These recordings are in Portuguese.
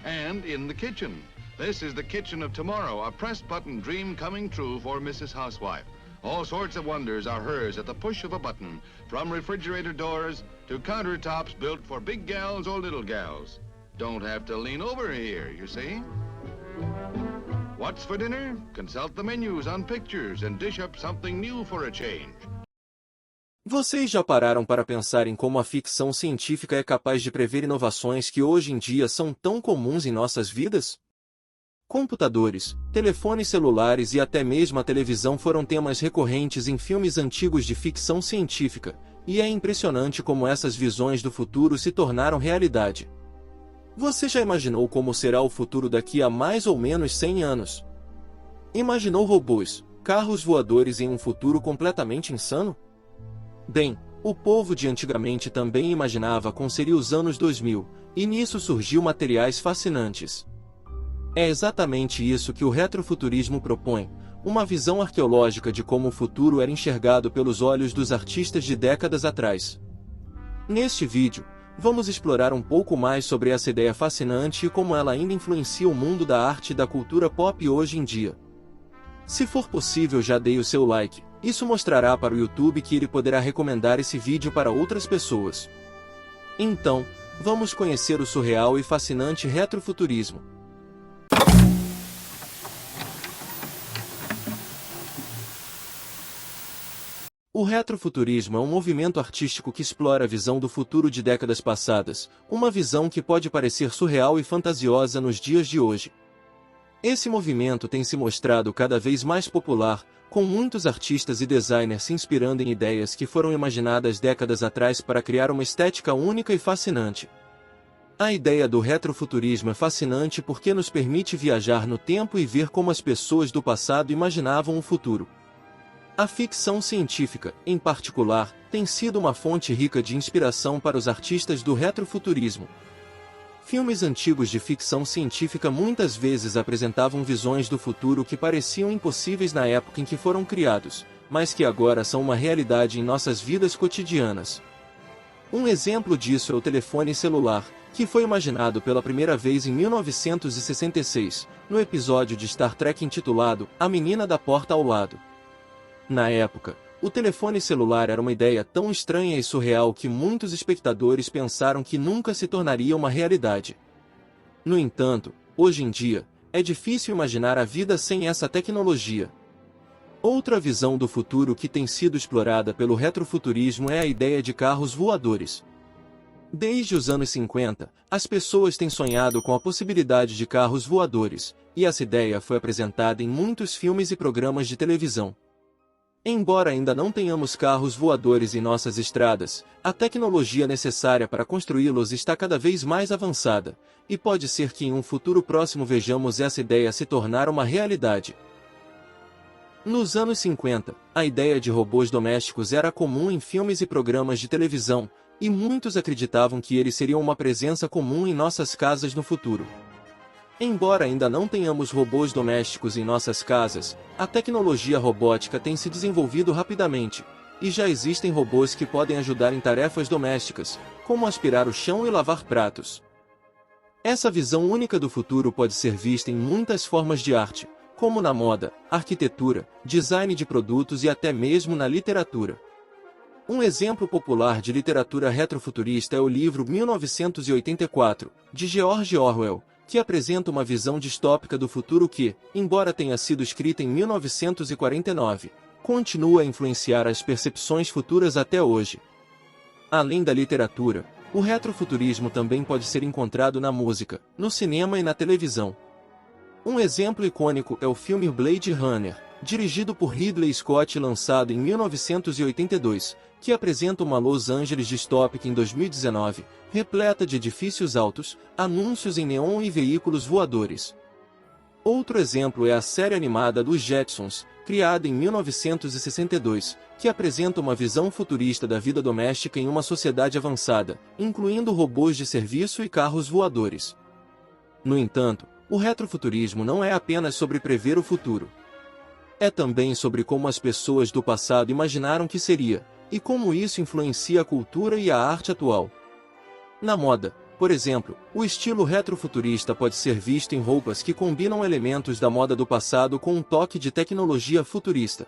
and in the kitchen. This is the kitchen of tomorrow, a press-button dream coming true for Mrs. Housewife. All sorts of wonders are hers at the push of a button, from refrigerator doors to countertops built for big gals or little gals. Don't have to lean over here, you see. What's for dinner? Consult the menus on pictures and dish up something new for a change. Vocês já pararam para pensar em como a ficção científica é capaz de prever inovações que hoje em dia são tão comuns em nossas vidas? Computadores, telefones celulares e até mesmo a televisão foram temas recorrentes em filmes antigos de ficção científica, e é impressionante como essas visões do futuro se tornaram realidade. Você já imaginou como será o futuro daqui a mais ou menos 100 anos? Imaginou robôs, carros voadores em um futuro completamente insano? Bem, o povo de antigamente também imaginava como seria os anos 2000, e nisso surgiu materiais fascinantes. É exatamente isso que o retrofuturismo propõe, uma visão arqueológica de como o futuro era enxergado pelos olhos dos artistas de décadas atrás. Neste vídeo, vamos explorar um pouco mais sobre essa ideia fascinante e como ela ainda influencia o mundo da arte e da cultura pop hoje em dia. Se for possível, já dê o seu like, isso mostrará para o YouTube que ele poderá recomendar esse vídeo para outras pessoas. Então, vamos conhecer o surreal e fascinante retrofuturismo. O retrofuturismo é um movimento artístico que explora a visão do futuro de décadas passadas, uma visão que pode parecer surreal e fantasiosa nos dias de hoje. Esse movimento tem se mostrado cada vez mais popular, com muitos artistas e designers se inspirando em ideias que foram imaginadas décadas atrás para criar uma estética única e fascinante. A ideia do retrofuturismo é fascinante porque nos permite viajar no tempo e ver como as pessoas do passado imaginavam o futuro. A ficção científica, em particular, tem sido uma fonte rica de inspiração para os artistas do retrofuturismo. Filmes antigos de ficção científica muitas vezes apresentavam visões do futuro que pareciam impossíveis na época em que foram criados, mas que agora são uma realidade em nossas vidas cotidianas. Um exemplo disso é o telefone celular, que foi imaginado pela primeira vez em 1966, no episódio de Star Trek intitulado A Menina da Porta ao Lado. Na época, o telefone celular era uma ideia tão estranha e surreal que muitos espectadores pensaram que nunca se tornaria uma realidade. No entanto, hoje em dia, é difícil imaginar a vida sem essa tecnologia. Outra visão do futuro que tem sido explorada pelo retrofuturismo é a ideia de carros voadores. Desde os anos 50, as pessoas têm sonhado com a possibilidade de carros voadores, e essa ideia foi apresentada em muitos filmes e programas de televisão. Embora ainda não tenhamos carros voadores em nossas estradas, a tecnologia necessária para construí-los está cada vez mais avançada, e pode ser que em um futuro próximo vejamos essa ideia se tornar uma realidade. Nos anos 50, a ideia de robôs domésticos era comum em filmes e programas de televisão, e muitos acreditavam que eles seriam uma presença comum em nossas casas no futuro. Embora ainda não tenhamos robôs domésticos em nossas casas, a tecnologia robótica tem se desenvolvido rapidamente, e já existem robôs que podem ajudar em tarefas domésticas, como aspirar o chão e lavar pratos. Essa visão única do futuro pode ser vista em muitas formas de arte, como na moda, arquitetura, design de produtos e até mesmo na literatura. Um exemplo popular de literatura retrofuturista é o livro 1984, de George Orwell, que apresenta uma visão distópica do futuro que, embora tenha sido escrita em 1949, continua a influenciar as percepções futuras até hoje. Além da literatura, o retrofuturismo também pode ser encontrado na música, no cinema e na televisão. Um exemplo icônico é o filme Blade Runner, dirigido por Ridley Scott e lançado em 1982, que apresenta uma Los Angeles distópica em 2019, repleta de edifícios altos, anúncios em neon e veículos voadores. Outro exemplo é a série animada dos Jetsons, criada em 1962, que apresenta uma visão futurista da vida doméstica em uma sociedade avançada, incluindo robôs de serviço e carros voadores. No entanto, o retrofuturismo não é apenas sobre prever o futuro. É também sobre como as pessoas do passado imaginaram que seria, e como isso influencia a cultura e a arte atual. Na moda, Por exemplo, o estilo retrofuturista pode ser visto em roupas que combinam elementos da moda do passado com um toque de tecnologia futurista.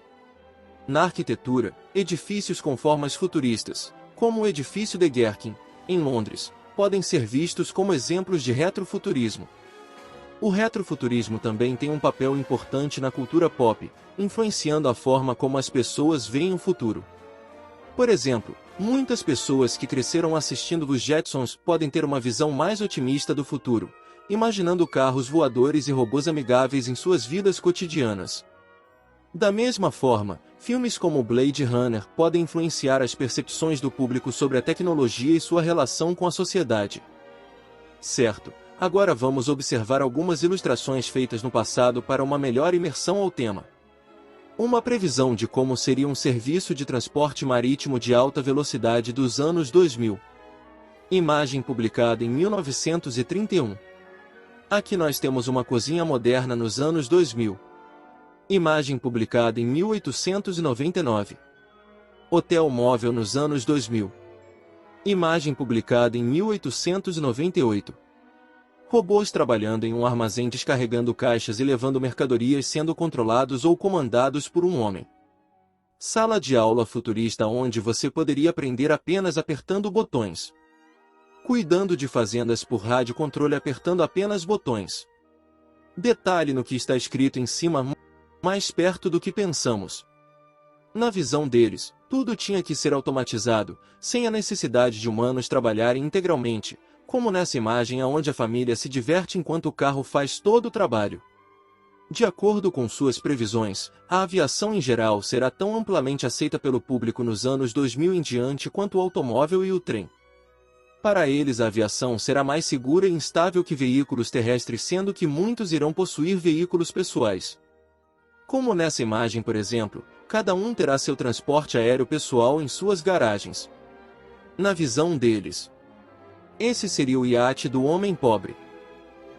Na arquitetura, edifícios com formas futuristas, como o edifício de Gherkin, em Londres, podem ser vistos como exemplos de retrofuturismo. O retrofuturismo também tem um papel importante na cultura pop, influenciando a forma como as pessoas veem o futuro. Por exemplo, muitas pessoas que cresceram assistindo os Jetsons podem ter uma visão mais otimista do futuro, imaginando carros voadores e robôs amigáveis em suas vidas cotidianas. Da mesma forma, filmes como Blade Runner podem influenciar as percepções do público sobre a tecnologia e sua relação com a sociedade. Certo, agora vamos observar algumas ilustrações feitas no passado para uma melhor imersão ao tema. Uma previsão de como seria um serviço de transporte marítimo de alta velocidade dos anos 2000. Imagem publicada em 1931. Aqui nós temos uma cozinha moderna nos anos 2000. Imagem publicada em 1899. Hotel móvel nos anos 2000. Imagem publicada em 1898. Robôs trabalhando em um armazém descarregando caixas e levando mercadorias sendo controlados ou comandados por um homem. Sala de aula futurista onde você poderia aprender apenas apertando botões. Cuidando de fazendas por rádio controle apertando apenas botões. Detalhe no que está escrito em cima, mais perto do que pensamos. Na visão deles, tudo tinha que ser automatizado, sem a necessidade de humanos trabalharem integralmente, como nessa imagem onde a família se diverte enquanto o carro faz todo o trabalho. De acordo com suas previsões, a aviação em geral será tão amplamente aceita pelo público nos anos 2000 em diante quanto o automóvel e o trem. Para eles a aviação será mais segura e instável que veículos terrestres, sendo que muitos irão possuir veículos pessoais. Como nessa imagem, por exemplo, cada um terá seu transporte aéreo pessoal em suas garagens. Na visão deles, esse seria o iate do homem pobre.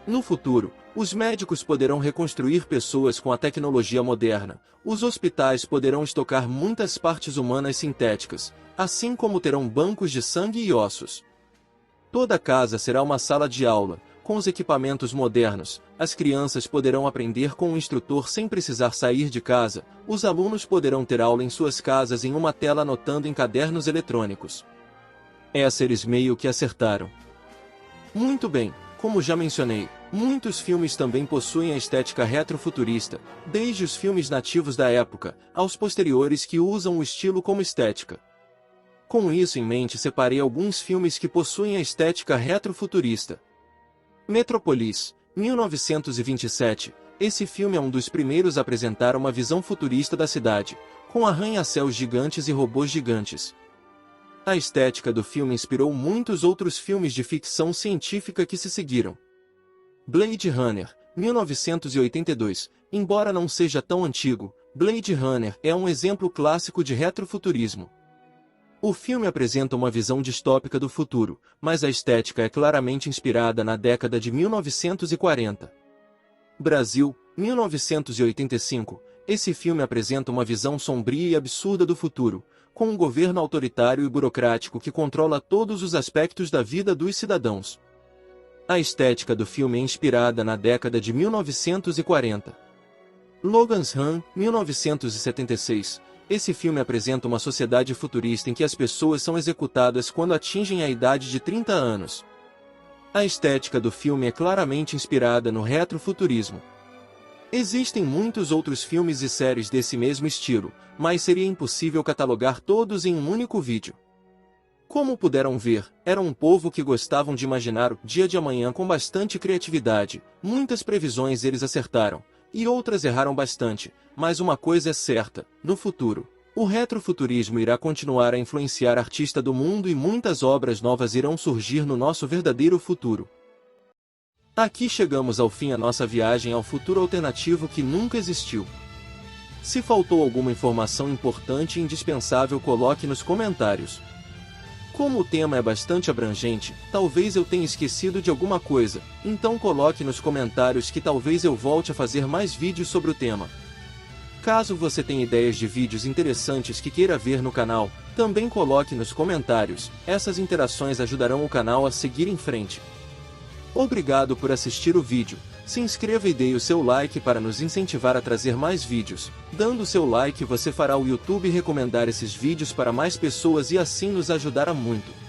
No futuro, os médicos poderão reconstruir pessoas com a tecnologia moderna, os hospitais poderão estocar muitas partes humanas sintéticas, assim como terão bancos de sangue e ossos. Toda casa será uma sala de aula, com os equipamentos modernos, as crianças poderão aprender com um instrutor sem precisar sair de casa, os alunos poderão ter aula em suas casas em uma tela anotando em cadernos eletrônicos. Eles meio que acertaram. Muito bem, como já mencionei, muitos filmes também possuem a estética retrofuturista, desde os filmes nativos da época, aos posteriores que usam o estilo como estética. Com isso em mente separei alguns filmes que possuem a estética retrofuturista. Metropolis, 1927, esse filme é um dos primeiros a apresentar uma visão futurista da cidade, com arranha-céus gigantes e robôs gigantes. A estética do filme inspirou muitos outros filmes de ficção científica que se seguiram. Blade Runner, 1982, embora não seja tão antigo, Blade Runner é um exemplo clássico de retrofuturismo. O filme apresenta uma visão distópica do futuro, mas a estética é claramente inspirada na década de 1940. Brasil, 1985, esse filme apresenta uma visão sombria e absurda do futuro, com um governo autoritário e burocrático que controla todos os aspectos da vida dos cidadãos. A estética do filme é inspirada na década de 1940. Logan's Run, 1976. Esse filme apresenta uma sociedade futurista em que as pessoas são executadas quando atingem a idade de 30 anos. A estética do filme é claramente inspirada no retrofuturismo. Existem muitos outros filmes e séries desse mesmo estilo, mas seria impossível catalogar todos em um único vídeo. Como puderam ver, era um povo que gostavam de imaginar o dia de amanhã com bastante criatividade, muitas previsões eles acertaram, e outras erraram bastante, mas uma coisa é certa, no futuro, o retrofuturismo irá continuar a influenciar artistas do mundo e muitas obras novas irão surgir no nosso verdadeiro futuro. Aqui chegamos ao fim a nossa viagem ao futuro alternativo que nunca existiu. Se faltou alguma informação importante e indispensável, coloque nos comentários. Como o tema é bastante abrangente, talvez eu tenha esquecido de alguma coisa, então coloque nos comentários que talvez eu volte a fazer mais vídeos sobre o tema. Caso você tenha ideias de vídeos interessantes que queira ver no canal, também coloque nos comentários, essas interações ajudarão o canal a seguir em frente. Obrigado por assistir o vídeo, se inscreva e dê o seu like para nos incentivar a trazer mais vídeos. Dando seu like você fará o YouTube recomendar esses vídeos para mais pessoas e assim nos ajudará muito.